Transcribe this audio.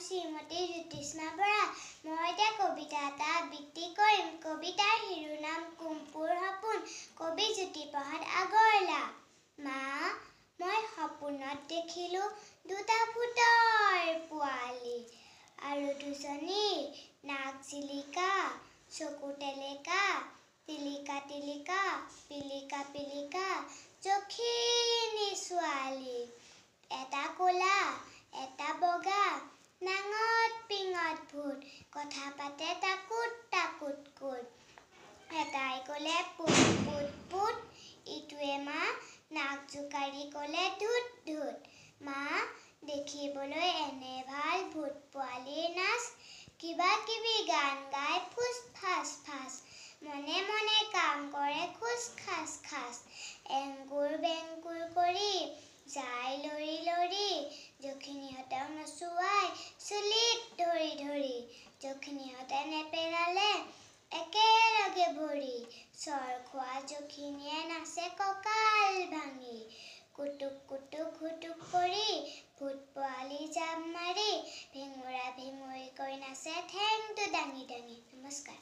শ্ৰীমতী জ্যোতিষ্মা বৰা। মই এতিয়া কবিতা এটা আবৃত্তি কৰিম। কবিতাৰ শিৰোনাম কুমপুৰ সপোন। কবি জ্যোতিপ্ৰসাদ আগৰৱালা। মা, মই সপোনত দেখিলোঁ দুটা ফুটৰ পোৱালি আৰু দুজনী নাক জিলিকা, চকু টেলেকা, টিলিকা টিলিকা, পিলিকা পিলিকা যখিনী ছোৱালী। এটা ক'লা, এটা বগা, নাঙত পিঙত ভূত, কথা পাতে টাকুট টাকুট কুট। এটাই ক'লে পুত পুত পুত, ইটোৱে মা নাক জোকাৰি ক'লে ধুত ধুত। মা, দেখিবলৈ এনে ভাল ভূত পোৱালিৰ নাচ, কিবা কিবি গান গাই ফুচ ফাচ ফাচ, মনে মনে কাম কৰে খোচ খাচ খাচ। এংকুৰ বেংকুৰ কৰি যায় লৰি লৰি, যখিনীহঁতক নচুৱাই চুলিত ধৰি ধৰি। যখিনীহঁতে নেপেলালে একেলগে ভৰি, চৰ খোৱা যখিনীয়ে নাচে কঁকাল ভাঙি। কুটুক কুটুক হুটুক কৰি ভূত পোৱালি জাপ মাৰি, ভেঙুৰা ভেঙুৰিকৈ নাচে ঠেংটো দাঙি দাঙি। নমস্কাৰ।